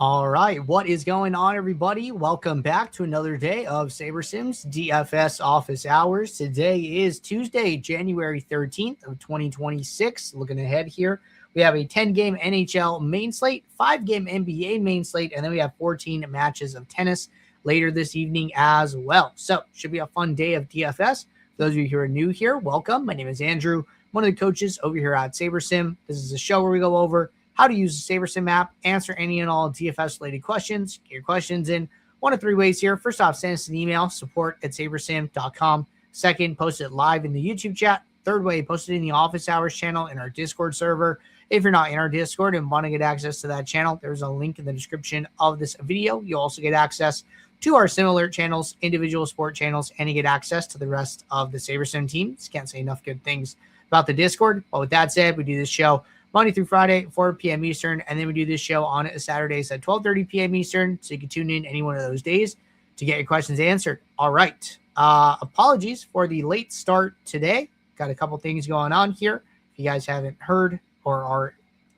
All right, what is going on, everybody? Welcome back to another day of SaberSim's DFS office hours. Today is Tuesday, January 13th of 2026. Looking ahead here, we have a 10-game NHL main slate, 5-game NBA main slate, and then we have 14 matches of tennis later this evening as well. So, should be a fun day of DFS. For those of you who are new here, welcome. My name is Andrew, one of the coaches over here at SaberSim. This is a show where we go over how to use the SaberSim app, answer any and all DFS-related questions. Get your questions in one of three ways here. First off, send us an email, support@sabersim.com. Second, post it live in the YouTube chat. Third way, post it in the office hours channel in our Discord server. If you're not in our Discord and want to get access to that channel, there's a link in the description of this video. You'll also get access to our similar channels, individual sport channels, and you get access to the rest of the SaberSim team. Just can't say enough good things about the Discord. But with that said, we do this show Monday through Friday, 4 p.m. Eastern, and then we do this show on Saturdays at 12:30 p.m. Eastern, so you can tune in any one of those days to get your questions answered. All right. Apologies for the late start today. Got a couple things going on here. If you guys haven't heard or are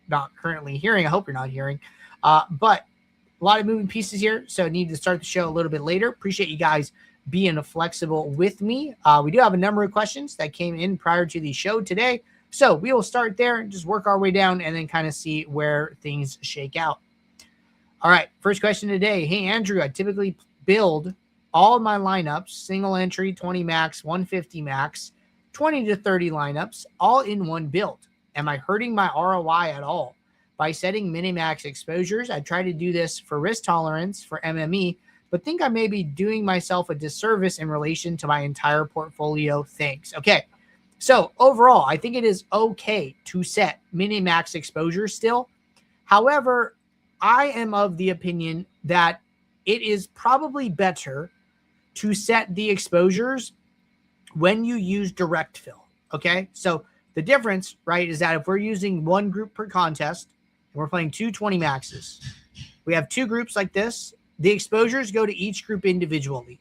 not currently hearing, I hope you're not hearing. But a lot of moving pieces here, so I need to start the show a little bit later. Appreciate you guys being flexible with me. We do have a number of questions that came in prior to the show today. So we will start there and just work our way down and then kind of see where things shake out. All right, first question today. Hey, Andrew, I typically build all of my lineups, single entry, 20 max, 150 max, 20 to 30 lineups, all in one build. Am I hurting my ROI at all? By setting minimax exposures, I try to do this for risk tolerance for MME, but think I may be doing myself a disservice in relation to my entire portfolio. Thanks. Okay. So overall, I think it is okay to set mini-max exposure still. However, I am of the opinion that it is probably better to set the exposures when you use direct fill, okay? So the difference, right, is that if we're using one group per contest and we're playing 220 maxes, we have two groups like this. The exposures go to each group individually.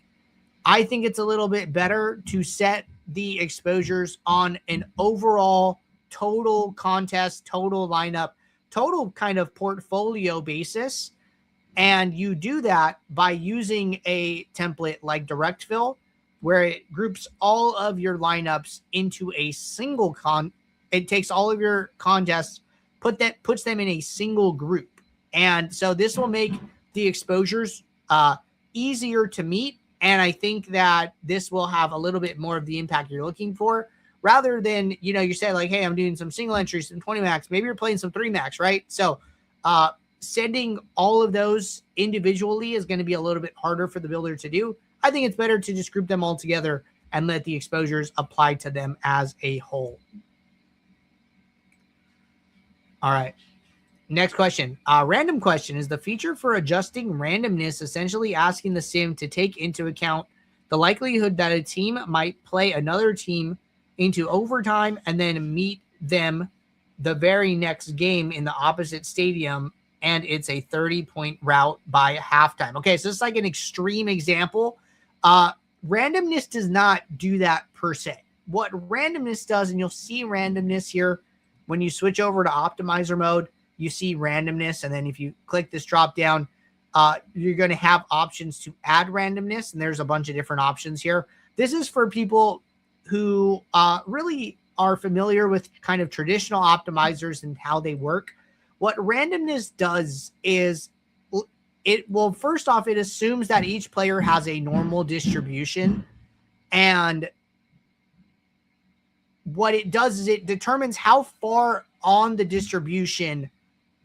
I think it's a little bit better to set the exposures on an overall total contest, total lineup, total kind of portfolio basis. And you do that by using a template like direct fill, where it groups all of your lineups into a single it takes all of your contests, puts them in a single group. And so this will make the exposures easier to meet. And I think that this will have a little bit more of the impact you're looking for, rather than, you say like, hey, I'm doing some single entries, some 20 max, maybe you're playing some 3 max, right? So sending all of those individually is going to be a little bit harder for the builder to do. I think it's better to just group them all together and let the exposures apply to them as a whole. All right. Next question. Random question. Is the feature for adjusting randomness essentially asking the sim to take into account the likelihood that a team might play another team into overtime and then meet them the very next game in the opposite stadium, and it's a 30-point rout by halftime? Okay, so it's like an extreme example. Randomness does not do that per se. What randomness does, and you'll see randomness here when you switch over to optimizer mode, you see randomness, and then if you click this drop down, you're going to have options to add randomness, and there's a bunch of different options here. This is for people who really are familiar with kind of traditional optimizers and how they work. What randomness does is first off, it assumes that each player has a normal distribution, and what it does is it determines how far on the distribution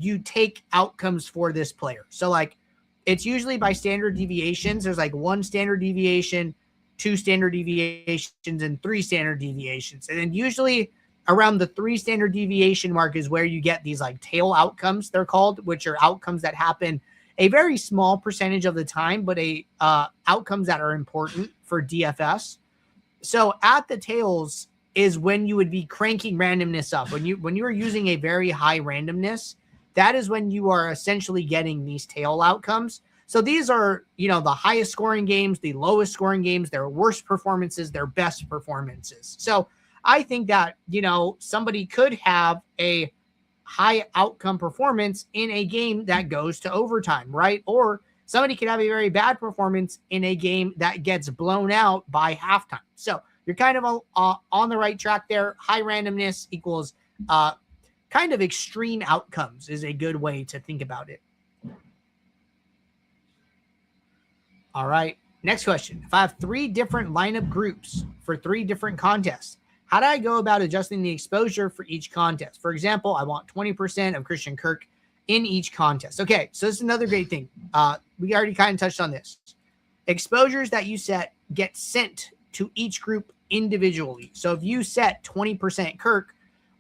you take outcomes for this player. So like, it's usually by standard deviations. There's like 1 standard deviation, 2 standard deviations, and 3 standard deviations. And then usually around the 3 standard deviation mark is where you get these like tail outcomes, they're called, which are outcomes that happen a very small percentage of the time, but outcomes that are important for DFS. So at the tails is when you would be cranking randomness up. When you are using a very high randomness, that is when you are essentially getting these tail outcomes. So these are, the highest scoring games, the lowest scoring games, their worst performances, their best performances. So I think that, somebody could have a high outcome performance in a game that goes to overtime, right? Or somebody could have a very bad performance in a game that gets blown out by halftime. So you're kind of on the right track there. High randomness equals kind of extreme outcomes is a good way to think about it. All right. Next question. If I have 3 different lineup groups for 3 different contests, how do I go about adjusting the exposure for each contest? For example, I want 20% of Christian Kirk in each contest. Okay, so this is another great thing. We already kind of touched on this. Exposures that you set get sent to each group individually. So if you set 20% Kirk,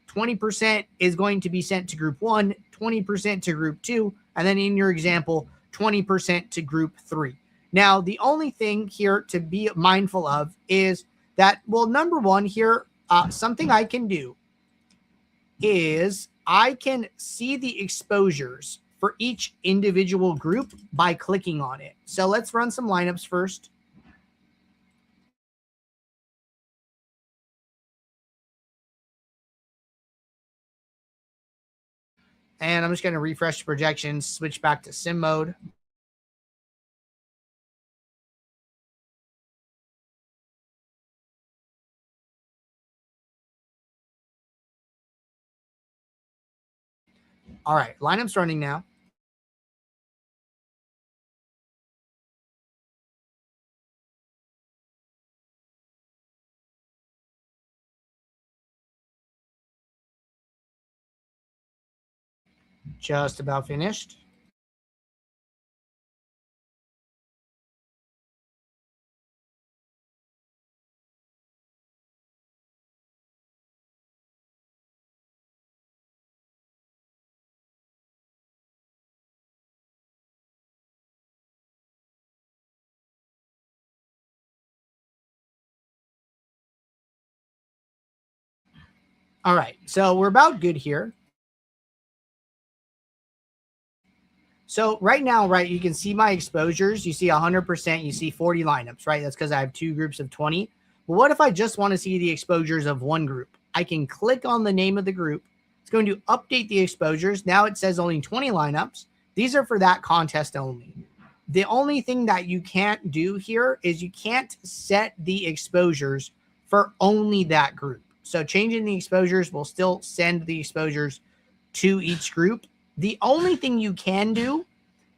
20% is going to be sent to group 1, 20% to group 2, and then in your example, 20% to group 3. Now, the only thing here to be mindful of is that, well, number one here, something I can do is I can see the exposures for each individual group by clicking on it. So let's run some lineups first. And I'm just going to refresh the projections, switch back to sim mode. All right, lineup's running now. Just about finished. All right, so we're about good here. So right now, right, you can see my exposures. You see 100%, you see 40 lineups, right? That's because I have 2 groups of 20. But what if I just want to see the exposures of one group? I can click on the name of the group. It's going to update the exposures. Now it says only 20 lineups. These are for that contest only. The only thing that you can't do here is you can't set the exposures for only that group. So changing the exposures will still send the exposures to each group. The only thing you can do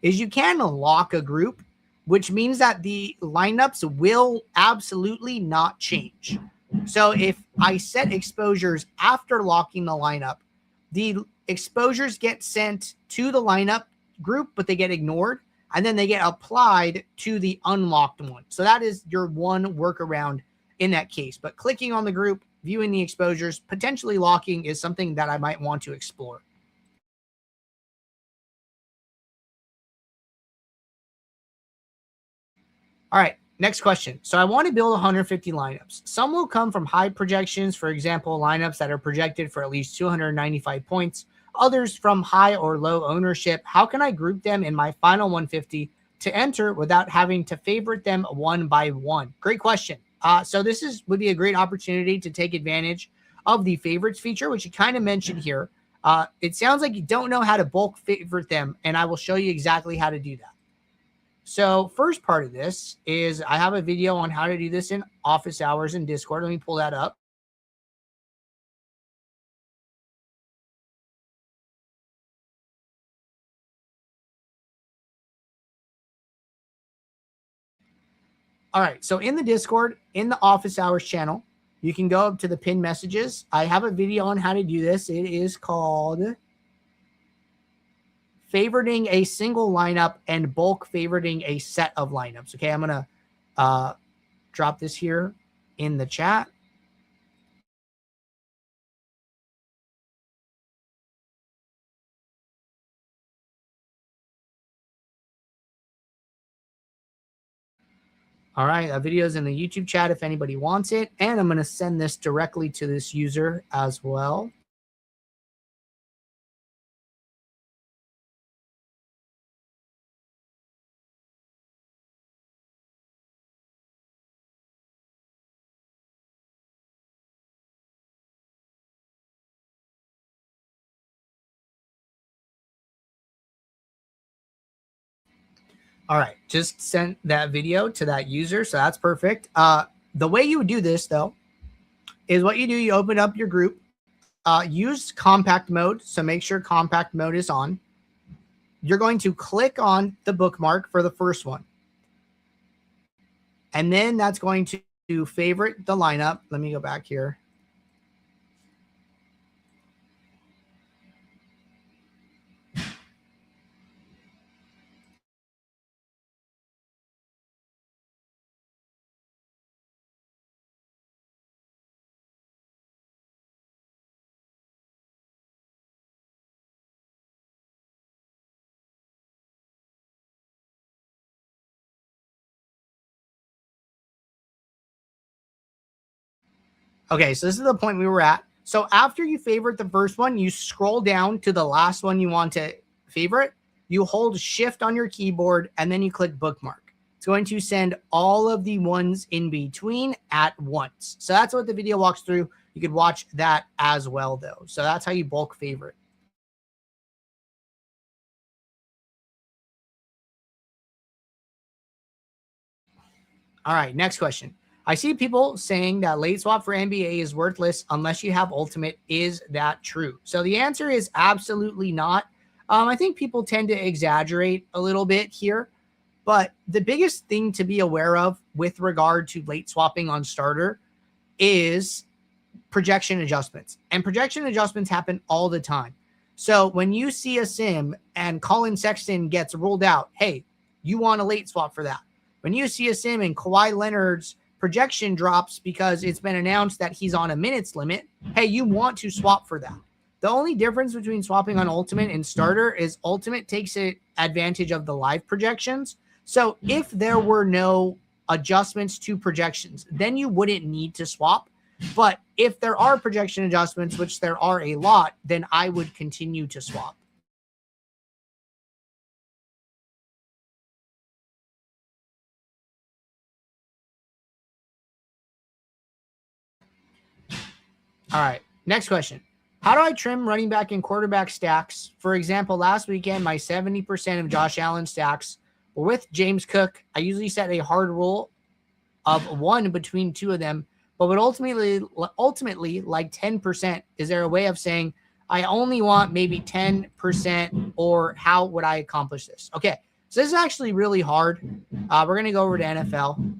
is you can lock a group, which means that the lineups will absolutely not change. So if I set exposures after locking the lineup, the exposures get sent to the lineup group, but they get ignored, and then they get applied to the unlocked one. So that is your one workaround in that case. But clicking on the group, viewing the exposures, potentially locking is something that I might want to explore. All right, next question. So I want to build 150 lineups. Some will come from high projections, for example, lineups that are projected for at least 295 points, others from high or low ownership. How can I group them in my final 150 to enter without having to favorite them one by one? Great question. So this would be a great opportunity to take advantage of the favorites feature, which you kind of mentioned here. It sounds like you don't know how to bulk favorite them, and I will show you exactly how to do that. So first part of this is I have a video on how to do this in office hours in Discord. Let me pull that up. All right. So in the Discord, in the office hours channel, you can go up to the pinned messages. I have a video on how to do this. It is called favoriting a single lineup and bulk favoriting a set of lineups. Okay. I'm going to drop this here in the chat. All right, that video is in the YouTube chat if anybody wants it. And I'm going to send this directly to this user as well. All right, just sent that video to that user, so that's perfect. The way you would do this, though, is what you do. You open up your group, use compact mode, so make sure compact mode is on. You're going to click on the bookmark for the first one. And then that's going to favorite the lineup. Let me go back here. Okay, so this is the point we were at. So after you favorite the first one, you scroll down to the last one you want to favorite. You hold shift on your keyboard and then you click bookmark. It's going to send all of the ones in between at once. So that's what the video walks through. You could watch that as well, though. So that's how you bulk favorite. All right, next question. I see people saying that late swap for NBA is worthless unless you have ultimate. Is that true? So the answer is absolutely not. I think people tend to exaggerate a little bit here, but the biggest thing to be aware of with regard to late swapping on starter is projection adjustments. And projection adjustments happen all the time. So when you see a sim and Colin Sexton gets ruled out, hey, you want a late swap for that. When you see a sim and Kawhi Leonard's projection drops because it's been announced that he's on a minutes limit, hey, you want to swap for that. The only difference between swapping on ultimate and starter is ultimate takes advantage of the live projections. So if there were no adjustments to projections, then you wouldn't need to swap. But if there are projection adjustments, which there are a lot, then I would continue to swap. All right, next question. How do I trim running back and quarterback stacks? For example, last weekend, my 70% of Josh Allen stacks were with James Cook. I usually set a hard rule of 1 between 2 of them, but would ultimately like 10%. Is there a way of saying I only want maybe 10%, or how would I accomplish this? Okay, so this is actually really hard. We're going to go over to NFL.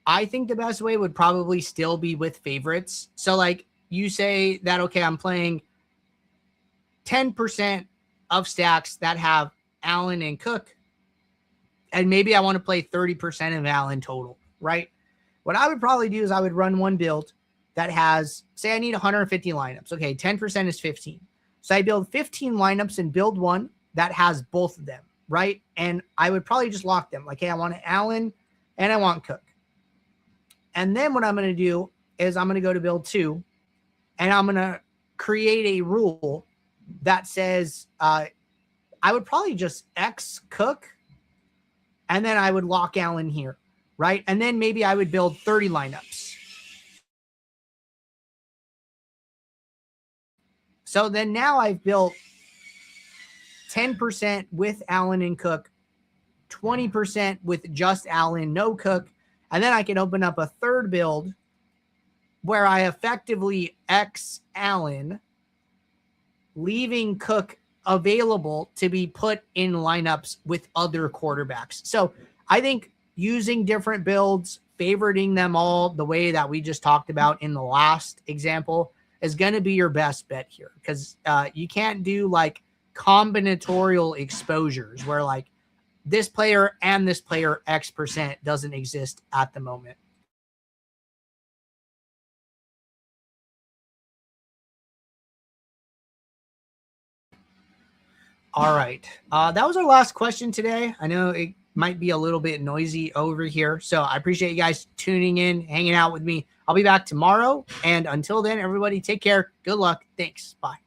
I think the best way would probably still be with favorites. So like you say that, okay, I'm playing 10% of stacks that have Allen and Cook, and maybe I want to play 30% of Allen total, right? What I would probably do is I would run one build that has, say I need 150 lineups. Okay, 10% is 15. So I build 15 lineups and build one that has both of them, right? And I would probably just lock them. Like, hey, I want Allen and I want Cook. And then what I'm going to do is I'm going to go to build 2, and I'm going to create a rule that says I would probably just X Cook, and then I would lock Allen here, right? And then maybe I would build 30 lineups. So then now I've built 10% with Allen and Cook, 20% with just Allen, no Cook, and then I can open up a third build where I effectively X Allen, leaving Cook available to be put in lineups with other quarterbacks. So I think using different builds, favoriting them all the way that we just talked about in the last example is going to be your best bet here, because you can't do like combinatorial exposures where like this player and this player X% doesn't exist at the moment. All right. That was our last question today. I know it might be a little bit noisy over here. So I appreciate you guys tuning in, hanging out with me. I'll be back tomorrow. And until then, everybody take care. Good luck. Thanks. Bye.